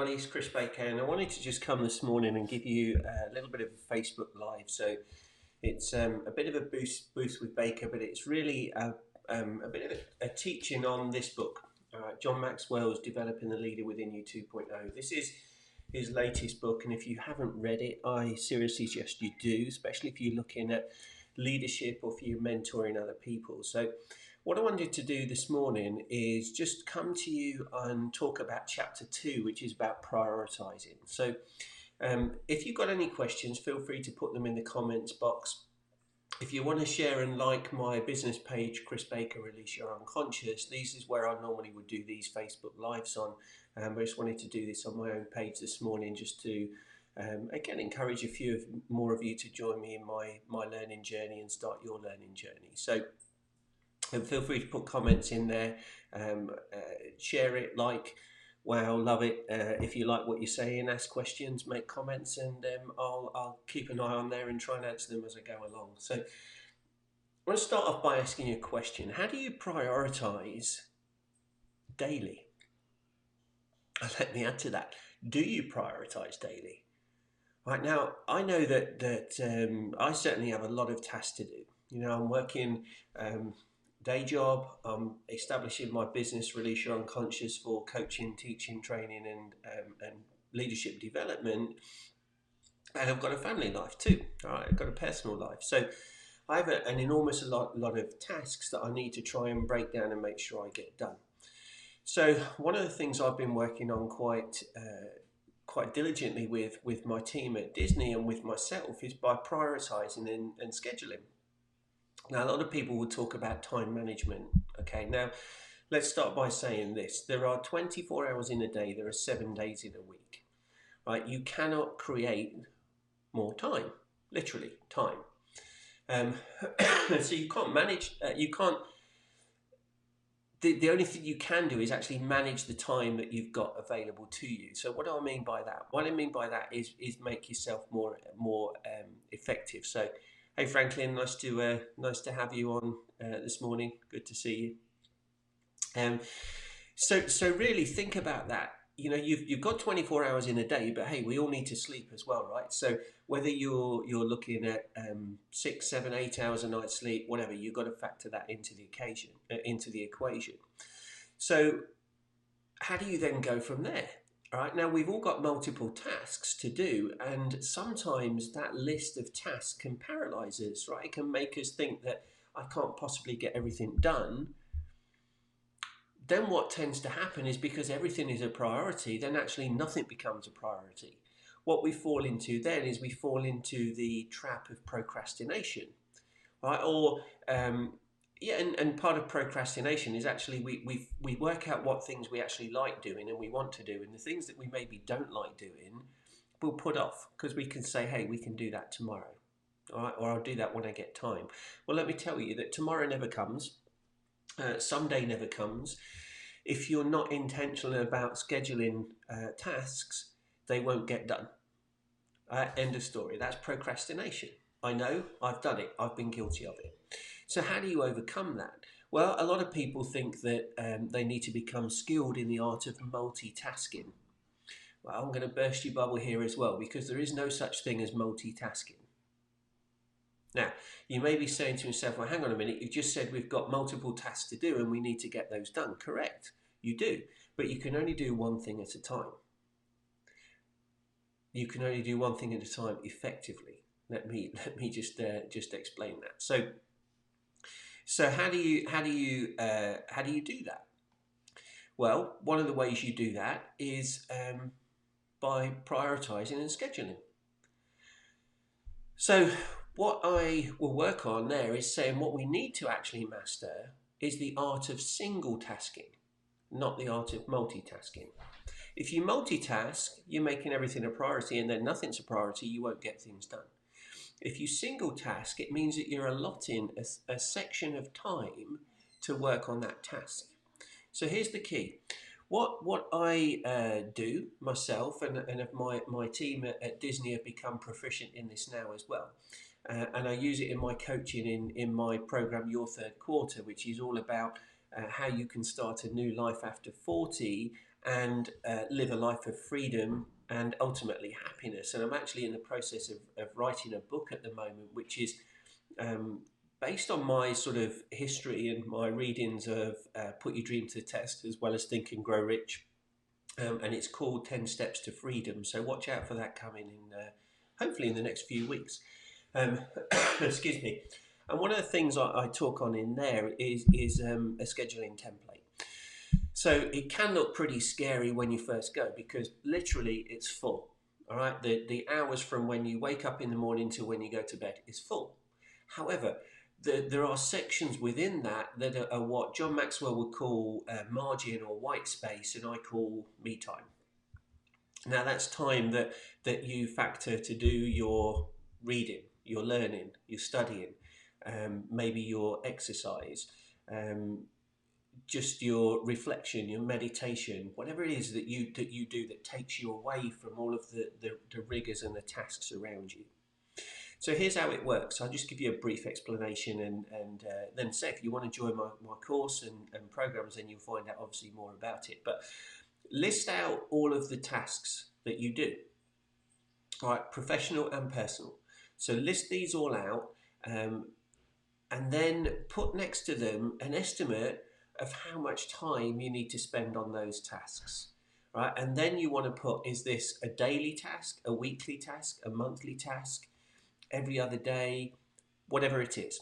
It's Chris Baker, and I wanted to just come this morning and give you a little bit of a Facebook Live. So it's a bit of a boost with Baker, but it's really a bit of a teaching on this book. John Maxwell's Developing the Leader Within You 2.0. This is his latest book, and if you haven't read it, I seriously suggest you do, especially if you're looking at leadership or if you're mentoring other people. So what I wanted to do this morning is just come to you and talk about chapter 2, which is about prioritizing. So if you've got any questions, feel free to put them in the comments box. If you want to share and like my business page, Chris Baker, Release Your Unconscious, this is where I normally would do these Facebook Lives on. I just wanted to do this on my own page this morning just to, again, encourage a few more of you to join me in my learning journey and start your learning journey. So feel free to put comments in there, share it, like, wow, love it. If you like what you say, and ask questions, make comments, and I'll keep an eye on there and try and answer them as I go along. So I want to start off by asking you a question. How do you prioritize daily? Let me add to that. Do you prioritize daily? Right now, I know that I certainly have a lot of tasks to do. You know, I'm working day job. I'm establishing my business, Release Your Unconscious, for coaching, teaching, training, and leadership development. And I've got a family life too. All right, I've got a personal life. So I have an enormous lot of tasks that I need to try and break down and make sure I get done. So one of the things I've been working on quite diligently with my team at Disney and with myself is by prioritizing and scheduling. Now, a lot of people will talk about time management. Okay, now let's start by saying this. There are 24 hours in a day, there are 7 days in a week, right? You cannot create more time, literally time. So you can't manage, the only thing you can do is actually manage the time that you've got available to you. So what do I mean by that? What I mean by that is make yourself more effective. So, hey Franklin, nice to have you on this morning. Good to see you. So really think about that. You know, you've got 24 hours in a day, but hey, we all need to sleep as well, right? So whether you're looking at 6, 7, 8 hours a night sleep, whatever, you've got to factor that into the equation. So how do you then go from there? All right, now we've all got multiple tasks to do, and sometimes that list of tasks can paralyze us, right? It can make us think that I can't possibly get everything done. Then what tends to happen is, because everything is a priority, then actually nothing becomes a priority. What we fall into then is we fall into the trap of procrastination, right? Or and part of procrastination is actually we work out what things we actually like doing and we want to do, and the things that we maybe don't like doing, we'll put off because we can say, hey, we can do that tomorrow, all right? Or I'll do that when I get time. Well, let me tell you that tomorrow never comes. Someday never comes. If you're not intentional about scheduling tasks, they won't get done. End of story. That's procrastination. I know, I've done it. I've been guilty of it. So how do you overcome that? Well, a lot of people think that they need to become skilled in the art of multitasking. Well, I'm going to burst your bubble here as well, because there is no such thing as multitasking. Now, you may be saying to yourself, well, hang on a minute, you just said we've got multiple tasks to do and we need to get those done. Correct, you do, but you can only do one thing at a time. You can only do one thing at a time effectively. Let me just explain that. So how do you do that? Well, one of the ways you do that is by prioritizing and scheduling. So what I will work on there is saying what we need to actually master is the art of single tasking, not the art of multitasking. If you multitask, you're making everything a priority, and then nothing's a priority, you won't get things done. If you single task, it means that you're allotting a section of time to work on that task. So here's the key. What I do myself, and my team at Disney have become proficient in this now as well. And I use it in my coaching in my program, Your Third Quarter, which is all about how you can start a new life after 40 and live a life of freedom and ultimately happiness. And I'm actually in the process of writing a book at the moment, which is um, based on my sort of history and my readings of Put Your Dream to the Test, as well as Think and Grow Rich. And it's called 10 Steps to Freedom. So watch out for that coming in, hopefully in the next few weeks. Excuse me. And one of the things I talk on in there is a scheduling template. So it can look pretty scary when you first go because literally it's full. All right, the hours from when you wake up in the morning to when you go to bed is full. However, there are sections within that are what John Maxwell would call margin or white space, and I call me time. Now that's time that you factor to do your reading, your learning, your studying, maybe your exercise, um, just your reflection, your meditation, whatever it is that you do that takes you away from all of the rigors and the tasks around you. So here's how it works. I'll just give you a brief explanation and then say if you want to join my course and programs, then you'll find out obviously more about it. But list out all of the tasks that you do, all right, professional and personal. So list these all out and then put next to them an estimate of how much time you need to spend on those tasks. Right? And then you want to put, is this a daily task, a weekly task, a monthly task, every other day, whatever it is.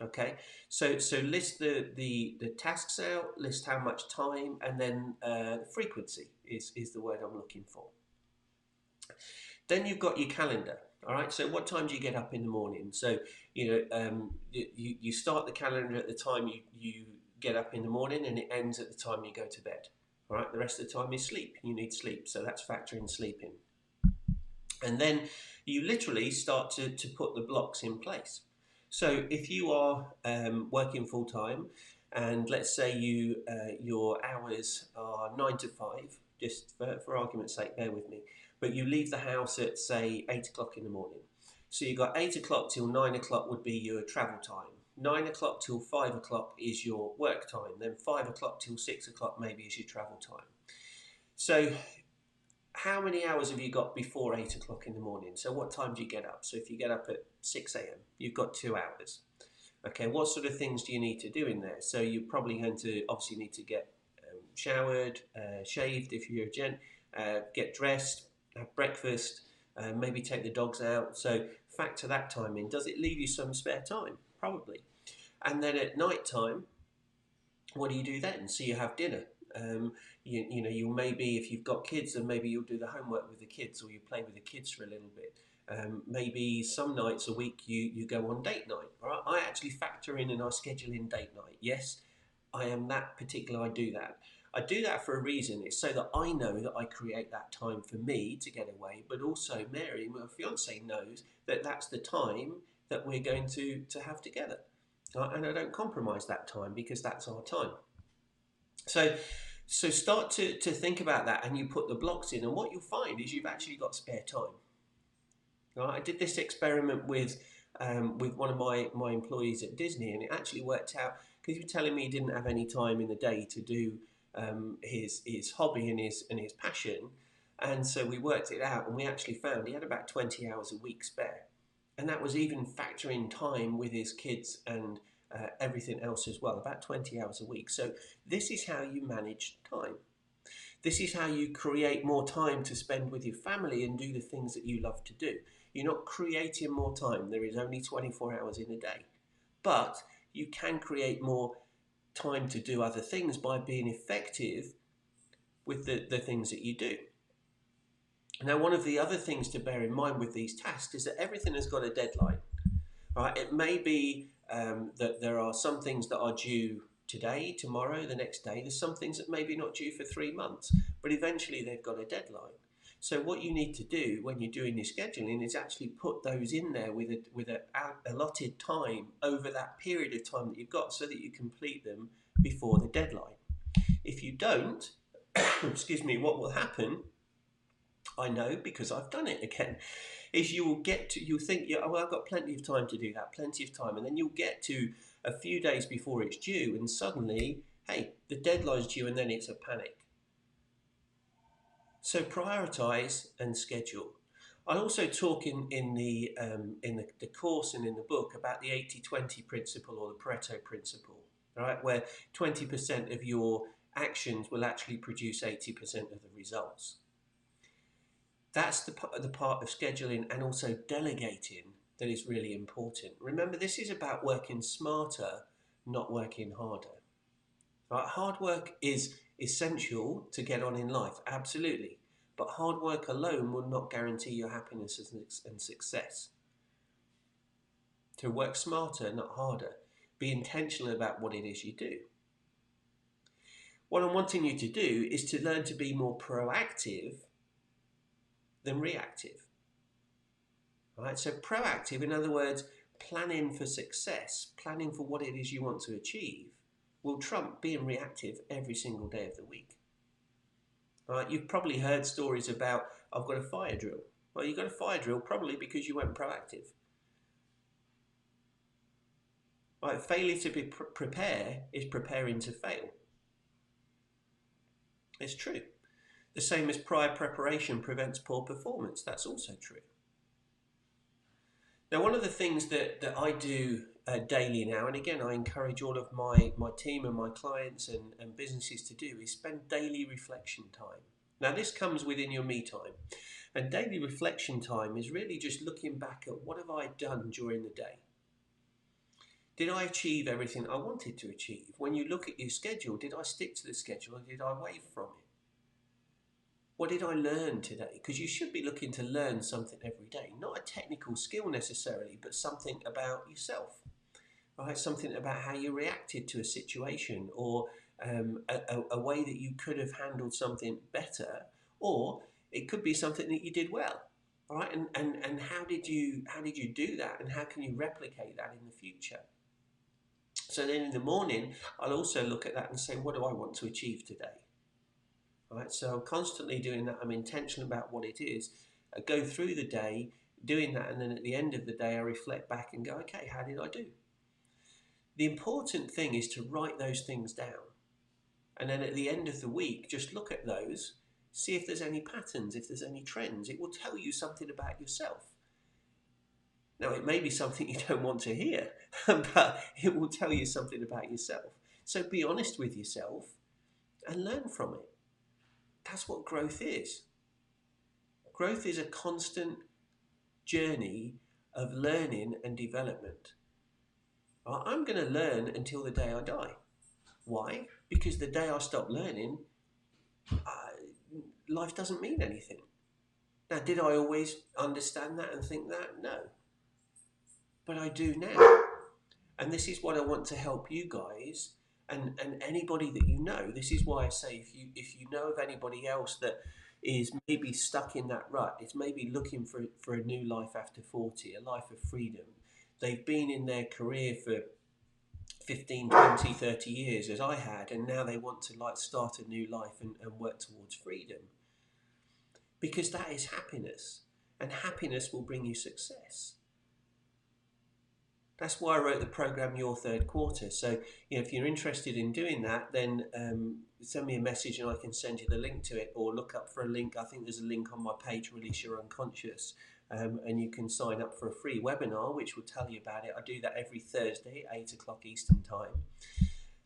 Okay, so list the tasks out, list how much time, and then frequency is the word I'm looking for. Then you've got your calendar. All right, so what time do you get up in the morning? So you start the calendar at the time you get up in the morning, and it ends at the time you go to bed. All right, the rest of the time is sleep. You need sleep, so that's factoring sleep in. And then you literally start to put the blocks in place. So if you are working full time, and let's say your hours are 9 to 5, just for argument's sake, bear with me, but you leave the house at say 8 o'clock in the morning. So you've got 8 o'clock till 9 o'clock would be your travel time. 9 o'clock till 5 o'clock is your work time. Then 5 o'clock till 6 o'clock maybe is your travel time. So how many hours have you got before 8 o'clock in the morning? So what time do you get up? So if you get up at 6 a.m., you've got 2 hours. Okay, what sort of things do you need to do in there? So you're probably going to obviously need to get showered, shaved if you're a gent, get dressed, have breakfast, maybe take the dogs out. So factor that time in. Does it leave you some spare time? Probably. And then at night time, what do you do then? So you have dinner. You maybe, if you've got kids, then maybe you'll do the homework with the kids, or you play with the kids for a little bit. Maybe some nights a week you go on date night. Right? I actually factor in and I schedule in date night. Yes, I am that particular. I do that. I do that for a reason. It's so that I know that I create that time for me to get away, but also Mary, my fiance, knows that that's the time that we're going to have together. And I don't compromise that time because that's our time. So start to think about that, and you put the blocks in, and what you'll find is you've actually got spare time. Right? I did this experiment with one of my employees at Disney, and it actually worked out because he was telling me he didn't have any time in the day to do his hobby and his passion, and so we worked it out, and we actually found he had about 20 hours a week spare, and that was even factoring time with his kids and everything else as well, about 20 hours a week. So this is how you manage time. This is how you create more time to spend with your family and do the things that you love to do. You're not creating more time. There is only 24 hours in a day. But you can create more time to do other things by being effective with the things that you do. Now, one of the other things to bear in mind with these tasks is that everything has got a deadline. Right? It may be that there are some things that are due today, tomorrow, the next day. There's some things that maybe not due for 3 months, but eventually they've got a deadline. So what you need to do when you're doing your scheduling is actually put those in there with a allotted time over that period of time that you've got, so that you complete them before the deadline. If you don't, excuse me, what will happen, I know because I've done it again, is you'll think, yeah, well, I've got plenty of time to do that, plenty of time, and then you'll get to a few days before it's due, and suddenly, hey, the deadline's due, and then it's a panic. So prioritize and schedule. I also talk in the course and in the book about the 80-20 principle, or the Pareto principle, right? Where 20% of your actions will actually produce 80% of the results. That's the part of scheduling and also delegating that is really important. Remember, this is about working smarter, not working harder. Right? Hard work is essential to get on in life, absolutely. But hard work alone will not guarantee your happiness and success. To work smarter, not harder. Be intentional about what it is you do. What I'm wanting you to do is to learn to be more proactive than reactive. Right? So proactive, in other words, planning for success, planning for what it is you want to achieve, will trump being reactive every single day of the week. Right? You've probably heard stories about, I've got a fire drill. Well, you got a fire drill probably because you weren't proactive. Right? Failure to prepare is preparing to fail. It's true. The same as prior preparation prevents poor performance. That's also true. Now, one of the things that I do daily now, and again, I encourage all of my team and my clients and businesses to do, is spend daily reflection time. Now, this comes within your me time. And daily reflection time is really just looking back at what have I done during the day. Did I achieve everything I wanted to achieve? When you look at your schedule, did I stick to the schedule or did I waver from it? What did I learn today? Because you should be looking to learn something every day. Not a technical skill necessarily, but something about yourself. Right? Something about how you reacted to a situation, or a way that you could have handled something better, or it could be something that you did well. All right, and how did you do that, and how can you replicate that in the future? So then in the morning, I'll also look at that and say, what do I want to achieve today? Right, so I'm constantly doing that. I'm intentional about what it is. I go through the day doing that, and then at the end of the day, I reflect back and go, okay, how did I do? The important thing is to write those things down. And then at the end of the week, just look at those, see if there's any patterns, if there's any trends. It will tell you something about yourself. Now, it may be something you don't want to hear, but it will tell you something about yourself. So be honest with yourself and learn from it. That's what growth is. Growth is a constant journey of learning and development. I'm going to learn until the day I die. Why? Because the day I stop learning, life doesn't mean anything. Now, did I always understand that and think that? No. But I do now. And this is what I want to help you guys and anybody that you know. This is why I say if you know of anybody else that is maybe stuck in that rut, is maybe looking for a new life after 40, a life of freedom. They've been in their career for 15, 20, 30 years as I had, and now they want to start a new life and work towards freedom. Because that is happiness, and happiness will bring you success. That's why I wrote the program Your Third Quarter. So, if you're interested in doing that, then send me a message and I can send you the link to it, or look up for a link. I think there's a link on my page, Release Your Unconscious, and you can sign up for a free webinar, which will tell you about it. I do that every Thursday at 8 o'clock Eastern Time.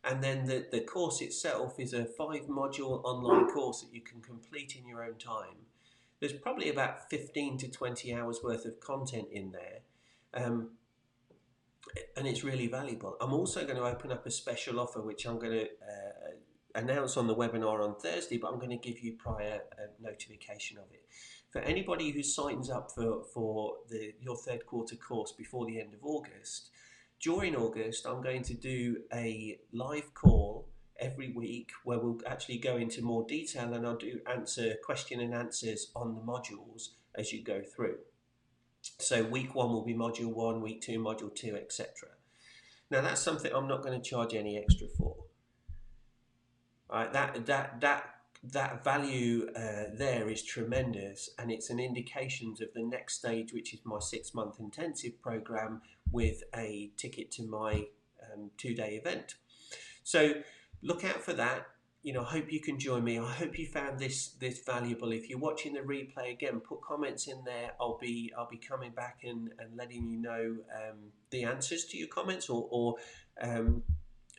And then the course itself is a 5-module online course that you can complete in your own time. There's probably about 15 to 20 hours worth of content in there. And it's really valuable. I'm also going to open up a special offer, which I'm going to announce on the webinar on Thursday, but I'm going to give you prior notification of it. For anybody who signs up for Your Third Quarter course before the end of August, during August, I'm going to do a live call every week where we'll actually go into more detail, and I'll do question and answers on the modules as you go through. So week 1 will be module 1, week 2, module 2, etc. Now that's something I'm not going to charge any extra for. Right, that value there is tremendous, and it's an indication of the next stage, which is my 6-month intensive program with a ticket to my 2-day event. So look out for that. I hope you can join me. I hope you found this valuable. If you're watching the replay again, put comments in there. I'll be coming back and letting you know the answers to your comments, or um,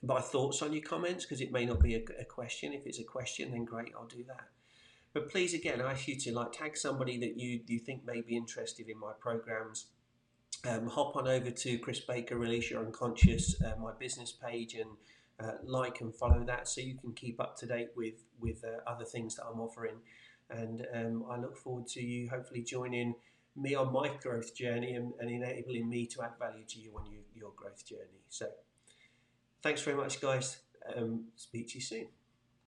my thoughts on your comments, because it may not be a question. If it's a question, then great, I'll do that. But please, again, I ask you to tag somebody that you think may be interested in my programs. Hop on over to Chris Baker Release Your Unconscious, my business page, and like and follow that so you can keep up to date with other things that I'm offering. And I look forward to you hopefully joining me on my growth journey, and enabling me to add value to you on your growth journey. So thanks very much, guys. Speak to you soon.